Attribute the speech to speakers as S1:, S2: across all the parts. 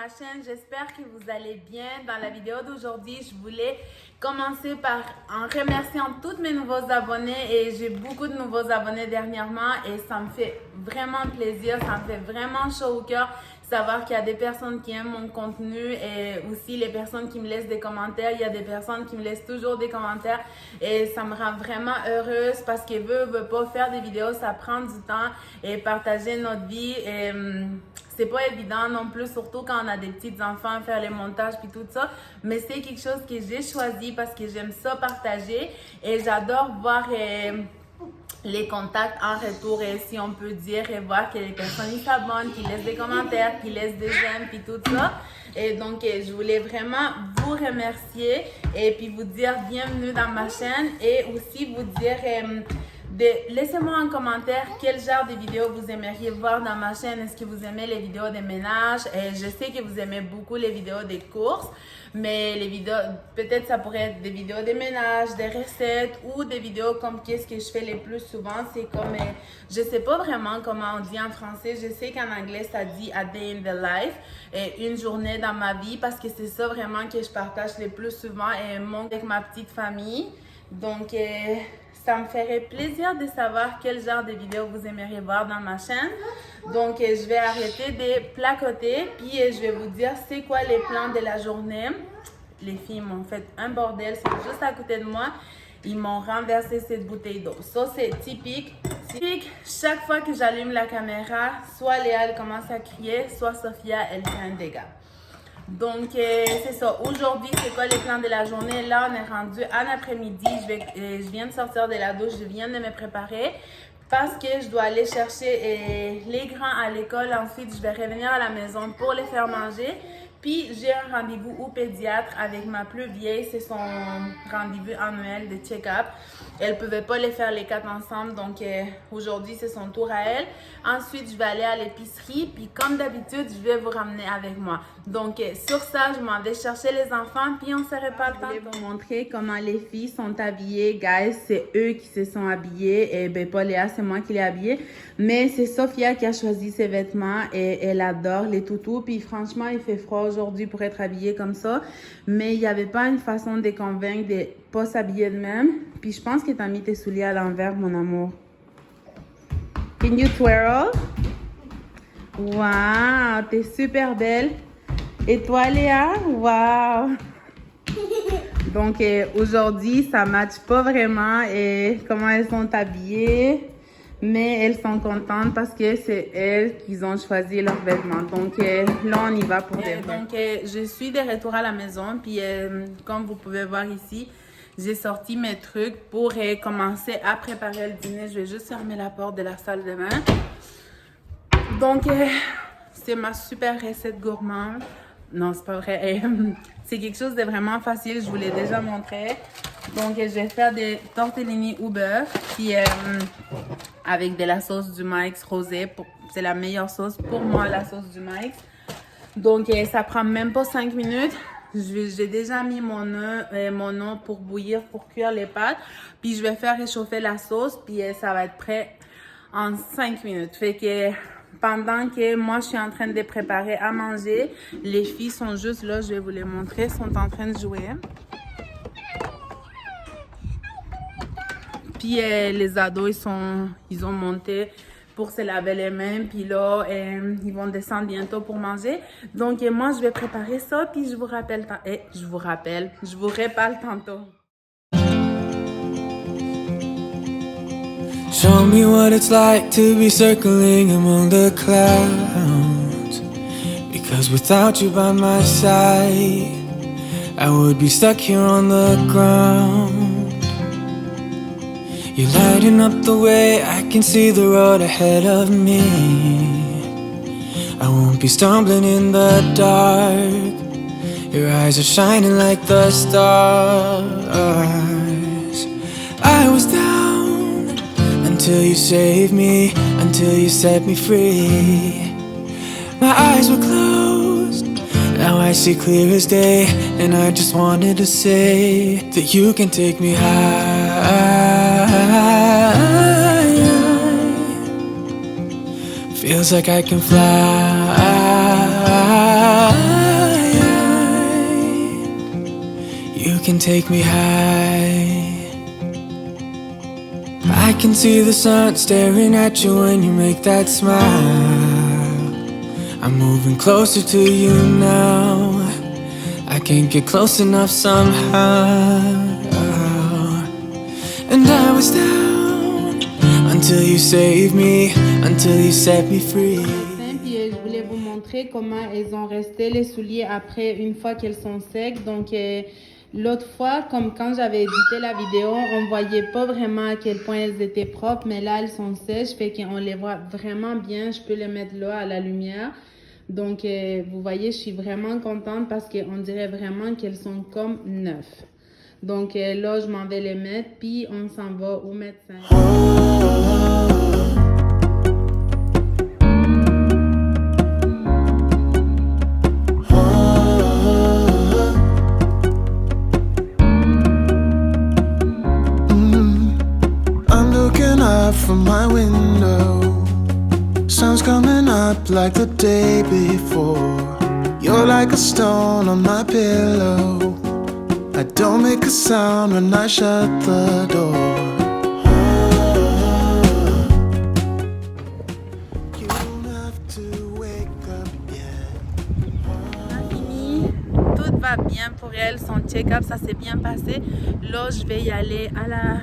S1: ma chaîne, j'espère que vous allez bien. Dans la vidéo d'aujourd'hui, je voulais commencer par en remerciant tous mes nouveaux abonnés et j'ai beaucoup de nouveaux abonnés dernièrement et ça me fait vraiment plaisir, ça me fait vraiment chaud au cœur savoir qu'il y a des personnes qui aiment mon contenu et aussi les personnes qui me laissent des commentaires. Il y a des personnes qui me laissent toujours des commentaires et ça me rend vraiment heureuse parce que veut pas faire des vidéos, ça prend du temps et partager notre vie et c'est pas évident non plus, surtout quand on a des petits enfants, faire les montages puis tout ça, mais c'est quelque chose que j'ai choisi parce que j'aime ça partager et j'adore voir les contacts en retour, et si on peut dire, et voir que les personnes s'abonnent, qui laissent des commentaires, qui laissent des j'aime, puis tout ça. Et donc, je voulais vraiment vous remercier et puis vous dire bienvenue dans ma chaîne et aussi vous dire... laissez-moi en commentaire quel genre de vidéos vous aimeriez voir dans ma chaîne. Est-ce que vous aimez les vidéos de ménage? Je sais que vous aimez beaucoup les vidéos des courses, mais les vidéos, peut-être ça pourrait être des vidéos de ménage, des recettes ou des vidéos comme qu'est-ce que je fais le plus souvent. C'est comme, je sais pas vraiment comment on dit en français. Je sais qu'en anglais ça dit a day in the life, une journée dans ma vie, parce que c'est ça vraiment que je partage le plus souvent et avec ma petite famille. Donc, ça me ferait plaisir de savoir quel genre de vidéos vous aimeriez voir dans ma chaîne. Donc, je vais arrêter de placoter, puis je vais vous dire c'est quoi les plans de la journée. Les filles m'ont fait un bordel, c'est juste à côté de moi. Ils m'ont renversé cette bouteille d'eau. Ça, c'est typique. Chaque fois que j'allume la caméra, soit Léa, elle commence à crier, soit Sophia, elle fait un dégât. Donc, c'est ça. Aujourd'hui, c'est quoi les plans de la journée? Là, on est rendu en après-midi. Je viens de sortir de la douche. Je viens de me préparer parce que je dois aller chercher les grands à l'école. Ensuite, je vais revenir à la maison pour les faire manger. Puis, j'ai un rendez-vous au pédiatre avec ma plus vieille. C'est son rendez-vous annuel de check-up. Elle ne pouvait pas les faire les quatre ensemble. Donc, aujourd'hui, c'est son tour à elle. Ensuite, je vais aller à l'épicerie. Puis, comme d'habitude, je vais vous ramener avec moi. Donc, sur ça, je m'en vais chercher les enfants. Puis, on se reparle. Je vais vous montrer comment les filles sont habillées. Guys, c'est eux qui se sont habillés. Et ben, pas Léa, c'est moi qui l'ai habillée. Mais c'est Sophia qui a choisi ses vêtements. Et elle adore les toutous. Puis, franchement, il fait froid aujourd'hui pour être habillée comme ça. Mais il n'y avait pas une façon de les convaincre de ne pas s'habiller de même. Puis, je pense que tu as mis tes souliers à l'envers, mon amour. Can you twirl? Wow, t'es super belle. Et toi, Léa? Wow! Donc, aujourd'hui, ça ne matche pas vraiment et comment elles sont habillées. Mais elles sont contentes parce que c'est elles qui ont choisi leurs vêtements. Donc, là, on y va pour des vrai. Donc, je suis de retour à la maison. Puis, comme vous pouvez voir ici, j'ai sorti mes trucs pour commencer à préparer le dîner. Je vais juste fermer la porte de la salle de bain. Donc, c'est ma super recette gourmande. Non, c'est pas vrai. C'est quelque chose de vraiment facile. Je vous l'ai déjà montré. Donc, je vais faire des tortellini au beurre. Puis, avec de la sauce du Mike's rosée. C'est la meilleure sauce pour moi, la sauce du Mike's. Donc, ça prend même pas 5 minutes. J'ai déjà mis mon eau pour bouillir, pour cuire les pâtes. Puis, je vais faire réchauffer la sauce. Puis, ça va être prêt en 5 minutes. Fait que pendant que moi, je suis en train de préparer à manger, les filles sont juste là. Je vais vous les montrer. Sont en train de jouer. Puis, les ados, ils ont monté pour se laver les mains, puis là, ils vont descendre bientôt pour manger. Donc, moi, je vais préparer ça, puis je vous reparle tantôt.
S2: Show me what it's like to be circling among the clouds. Because without you by my side, I would be stuck here on the ground. You're lighting up the way, I can see the road ahead of me. I won't be stumbling in the dark. Your eyes are shining like the stars. I was down until you saved me, until you set me free. My eyes were closed, now I see clear as day. And I just wanted to say that you can take me high. Feels like I can fly. take me high. I can see the sun staring at you when you make that smile. I'm moving closer to you now. I can't get close enough somehow. And I was down until you saved me, until you set me free.
S1: Puis je voulais vous montrer comment elles ont resté les souliers après une fois qu'elles sont secs. Donc l'autre fois, comme quand j'avais édité la vidéo, on voyait pas vraiment à quel point elles étaient propres, mais là elles sont sèches, fait qu'on les voit vraiment bien. Je peux les mettre là à la lumière. Donc vous voyez, je suis vraiment contente parce qu'on dirait vraiment qu'elles sont comme neuves. Donc là, je m'en vais les mettre, puis on s'en va au médecin.
S2: I'm looking up from my window. Sun's coming up like the day before. You're like a stone on my pillow. I don't make a sound when I shut the door. You don't have to wake up yet.
S1: On a fini, tout va bien pour elle, son check-up, ça s'est bien passé. Là, je vais y aller à la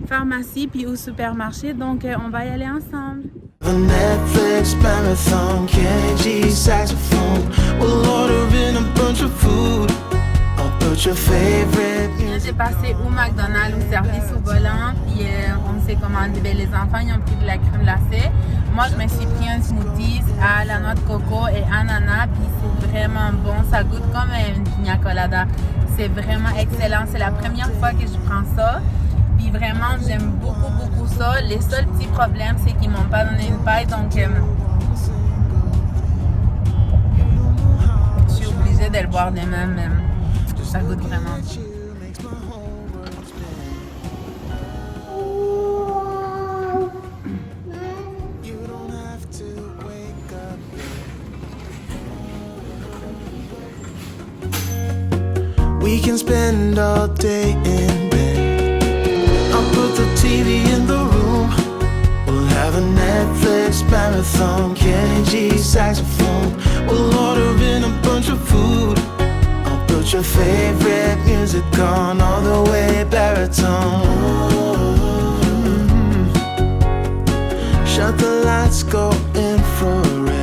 S1: pharmacie puis au supermarché, donc on va y aller ensemble.
S2: The Netflix marathon, Kenny G saxophone. We'll order in a bunch of food. I'll put your favorite music.
S1: J'ai passé au McDonald's au service au volant, puis on s'est commandé. Les enfants ils ont pris de la crème glacée. Moi, je me suis pris un smoothie à la noix de coco et ananas, puis c'est vraiment bon. Ça goûte comme une piña colada. C'est vraiment excellent. C'est la première fois que je prends ça. Puis vraiment, j'aime beaucoup, beaucoup ça. Les seuls petits problèmes, c'est qu'ils m'ont pas donné une paille, donc je suis obligée de le boire de même. Ça goûte vraiment bon.
S2: We can spend all day in bed. I'll put the TV in the room. We'll have a Netflix marathon, Kenny G saxophone. We'll order in a bunch of food. I'll put your favorite music on all the way baritone. Shut the lights, go infrared.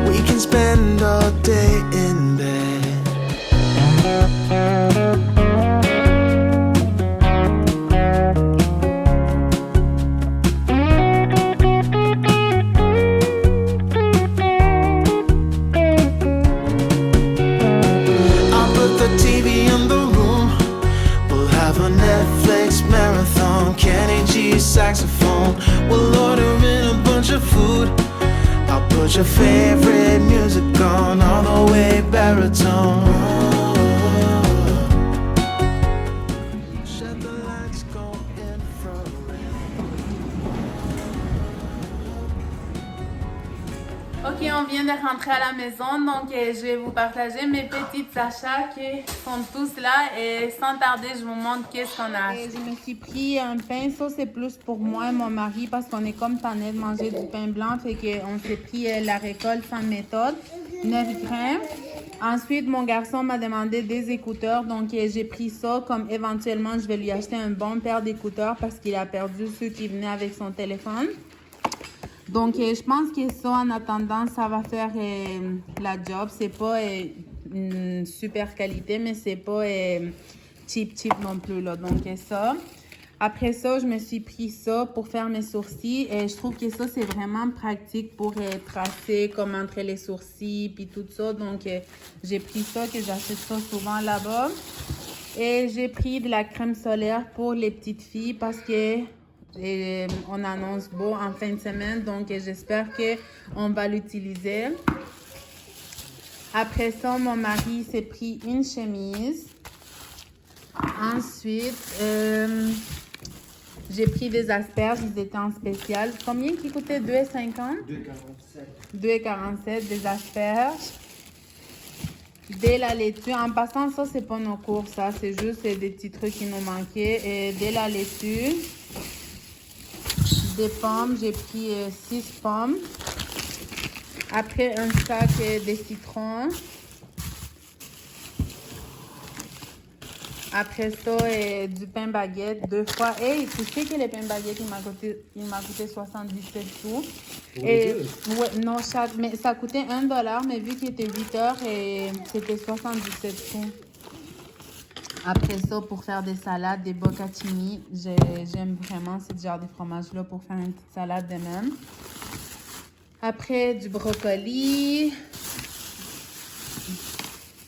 S2: We can spend all day in bed. I'll put the TV in the room. We'll have a Netflix marathon, Kenny G saxophone. We'll order in a bunch of food. I'll put your favorite music on all the way baritone. Shut the lights, go infrared.
S1: Ok, on vient de rentrer à la maison, donc je vais vous partager mes petites achats qui sont tous là et sans tarder, je vous montre qu'est-ce qu'on a acheté. Je me suis pris un pain, ça c'est plus pour moi et mon mari parce qu'on est comme tanné de manger du pain blanc, fait qu'on s'est pris la récolte sans méthode, 9 grammes. Ensuite, mon garçon m'a demandé des écouteurs, donc j'ai pris ça comme éventuellement je vais lui acheter un bon paire d'écouteurs parce qu'il a perdu ceux qui venaient avec son téléphone. Donc, je pense que ça, en attendant, ça va faire la job. C'est pas une super qualité, mais c'est pas cheap non plus, là. Donc, ça. Après ça, je me suis pris ça pour faire mes sourcils. Et je trouve que ça, c'est vraiment pratique pour tracer comme entre les sourcils puis tout ça. Donc, j'ai pris ça, que j'achète ça souvent là-bas. Et j'ai pris de la crème solaire pour les petites filles parce que on annonce beau en fin de semaine, donc j'espère qu'on va l'utiliser. Après ça, mon mari s'est pris une chemise. Ensuite, j'ai pris des asperges, ils étaient en spécial. Combien qui coûtait? 2,50? 2,47. 2,47 des asperges. de la laitue. En passant, ça, c'est pas nos courses, ça. C'est juste des petits trucs qui nous manquaient. Et de la laitue. Des pommes. J'ai pris 6 pommes. Après, un sac de citrons. Après ça, du pain baguette 2 fois. Et tu sais que le pain baguette, il m'a coûté 77 sous. Et, ouais, non, mais ça coûtait $1, mais vu qu'il était 8 heures, c'était 77 sous. Après ça, pour faire des salades, des bocatini, j'aime vraiment ce genre de fromage-là pour faire une petite salade de même. Après, du brocoli.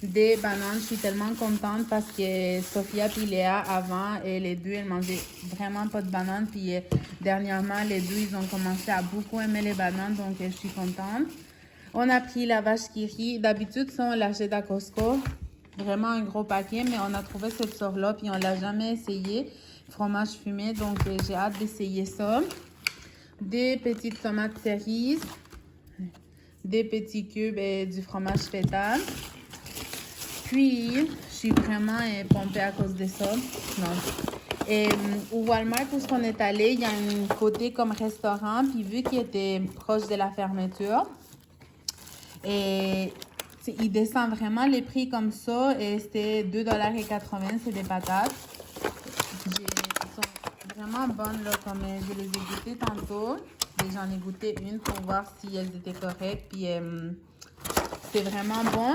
S1: Des bananes, je suis tellement contente parce que Sophia et Léa, avant, et les deux, elles mangeaient vraiment pas de bananes. Puis dernièrement, les deux, ils ont commencé à beaucoup aimer les bananes, donc je suis contente. On a pris la vache qui rit. D'habitude, ça, on l'achète à Costco. Vraiment un gros paquet, mais on a trouvé cette sorte-là, puis on l'a jamais essayé. Fromage fumé, donc j'ai hâte d'essayer ça. Des petites tomates cerises. Des petits cubes et du fromage feta. Puis, je suis vraiment pompée à cause de ça. Non. Et au Walmart, où on est allé, il y a un côté comme restaurant. Puis, vu qu'il était proche de la fermeture, et il descend vraiment les prix comme ça. Et c'était $2,80, c'est des patates. Elles sont vraiment bonnes, là, comme je les ai goûtées tantôt. Et j'en ai goûté une pour voir si elles étaient correctes. Puis, c'est vraiment bon.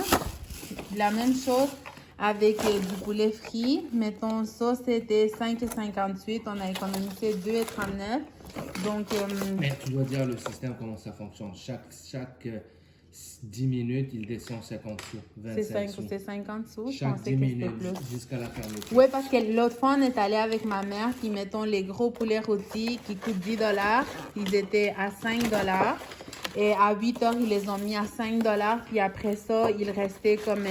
S1: La même chose avec du poulet frit. Mettons, ça, c'était $5,58. On a économisé $2,39. Donc,
S3: mais tu dois dire le système, comment ça fonctionne. Chaque 10 minutes, il descend 50 sous, 25 sous.
S1: C'est 50 sous.
S3: Chaque 10 minutes jusqu'à la fermeture.
S1: Oui, parce que l'autre fois, on est allé avec ma mère. Puis, mettons, les gros poulets rôtis qui coûtent $10. Ils étaet à $5. Et à 8 heures, ils les ont mis à $5. Puis après ça, il restait comme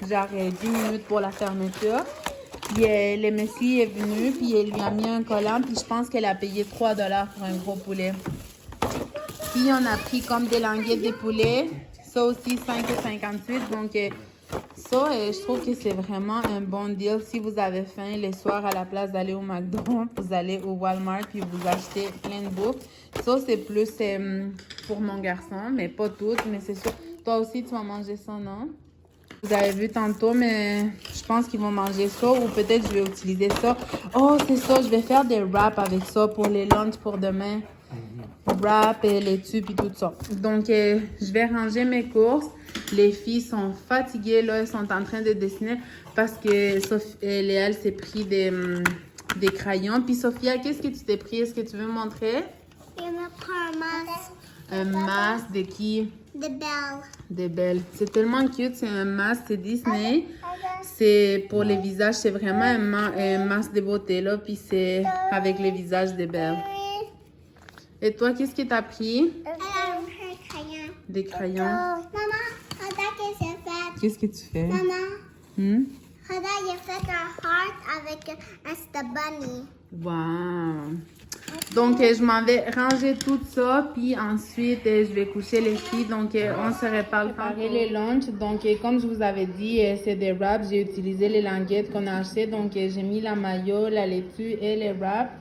S1: genre 10 minutes pour la fermeture. Puis le monsieur est venu, puis il lui a mis un collant. Puis je pense qu'elle a payé $3 pour un gros poulet. Puis on a pris comme des languettes de poulet. Ça aussi, $5,58. Donc ça, je trouve que c'est vraiment un bon deal. Si vous avez faim les soirs, à la place d'aller au McDo, vous allez au Walmart puis vous achetez plein de bouffe. Ça, c'est plus pour mon garçon, mais pas toutes. Mais c'est sûr, toi aussi, tu vas manger ça, non? Vous avez vu tantôt, mais je pense qu'ils vont manger ça ou peut-être je vais utiliser ça. Oh, c'est ça, je vais faire des wraps avec ça pour les lunchs pour demain. Wrap et laitue puis tout ça. Donc, je vais ranger mes courses. Les filles sont fatiguées, là, elles sont en train de dessiner parce que Léa s'est pris des crayons. Puis Sophia, qu'est-ce que tu t'es pris? Est-ce que tu veux montrer?
S4: Je me prends un masque.
S1: Un masque de qui?
S4: De Belle.
S1: De Belle. C'est tellement cute, c'est un masque, c'est Disney. C'est pour les visages, c'est vraiment un masque de beauté, là. Puis c'est avec les visages de Belle. Et toi, qu'est-ce que tu as pris?
S4: Un crayon.
S1: Des crayons.
S4: Maman, regarde ce que j'ai fait.
S1: Qu'est-ce que tu fais?
S4: Maman, regarde, j'ai fait un heart avec un Star Bunny.
S1: Wow! Donc, je m'en vais ranger tout ça, puis ensuite, je vais coucher les filles. Donc, on se reparle. Préparer les lunchs. Donc, comme je vous avais dit, c'est des wraps. J'ai utilisé les languettes qu'on a achetées. Donc, j'ai mis la mayo, la laitue et les wraps.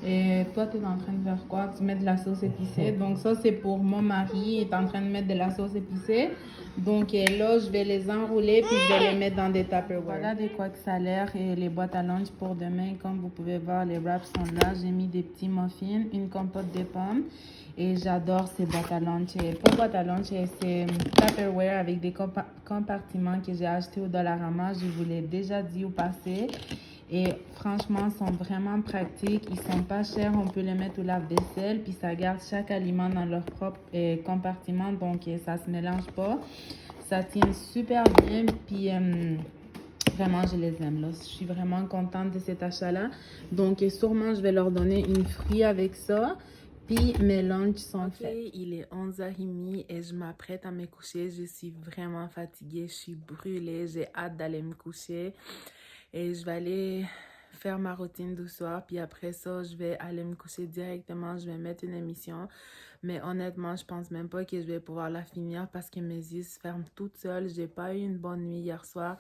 S1: Et toi, tu es en train de faire quoi? Tu mets de la sauce épicée. Donc, ça, c'est pour mon mari. Il est en train de mettre de la sauce épicée. Donc, là, je vais les enrouler puis je vais les mettre dans des Tupperware. Voilà de quoi que ça a l'air et les boîtes à lunch pour demain. Comme vous pouvez voir, les wraps sont là. J'ai mis des petits muffins, une compote de pommes. Et j'adore ces boîtes à lunch. Et pas boîtes à lunch, c'est Tupperware avec des compartiments que j'ai achetés au Dollarama. Je vous l'ai déjà dit au passé. Et franchement, ils sont vraiment pratiques. Ils sont pas chers. On peut les mettre au lave-vaisselle. Puis ça garde chaque aliment dans leur propre compartiment. Donc, ça se mélange pas. Ça tient super bien. Puis, vraiment, je les aime. Là. Je suis vraiment contente de cet achat-là. Donc, sûrement, je vais leur donner une fruit avec ça. Puis, mes lunchs sont faits. Il est 11h30 et je m'apprête à me coucher. Je suis vraiment fatiguée. Je suis brûlée. J'ai hâte d'aller me coucher. Et je vais aller faire ma routine du soir. Puis après ça, je vais aller me coucher directement. Je vais mettre une émission. Mais honnêtement, je pense même pas que je vais pouvoir la finir parce que mes yeux se ferment toutes seules. J'ai pas eu une bonne nuit hier soir.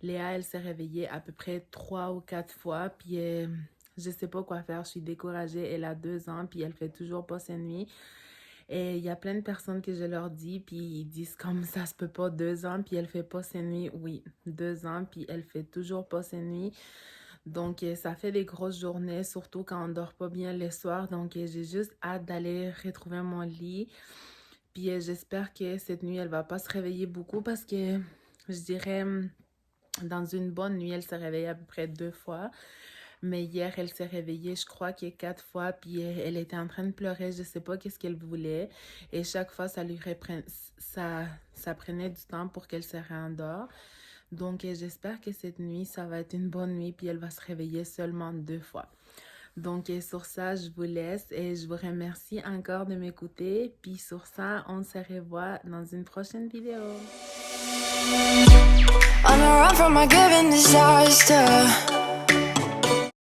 S1: Léa, elle s'est réveillée à peu près 3 ou 4 fois. Puis je sais pas quoi faire. Je suis découragée. Elle a 2 ans. Puis elle fait toujours pas ses nuits. Et il y a plein de personnes que je leur dis, puis ils disent comme ça se peut pas, 2 ans, puis elle fait pas ses nuits. Oui, 2 ans, puis elle fait toujours pas ses nuits. Donc, ça fait des grosses journées, surtout quand on dort pas bien le soir. Donc, j'ai juste hâte d'aller retrouver mon lit. Puis, j'espère que cette nuit, elle va pas se réveiller beaucoup parce que, je dirais, dans une bonne nuit, elle se réveille à peu près 2 fois. Mais hier, elle s'est réveillée, je crois qu'il y a 4 fois, puis elle était en train de pleurer, je sais pas qu'est-ce qu'elle voulait. Et chaque fois, ça prenait du temps pour qu'elle se réendort. Donc, j'espère que cette nuit, ça va être une bonne nuit, puis elle va se réveiller seulement 2 fois. Donc, sur ça, je vous laisse et je vous remercie encore de m'écouter. Puis sur ça, on se revoit dans une prochaine vidéo.
S2: On the run from a given disaster.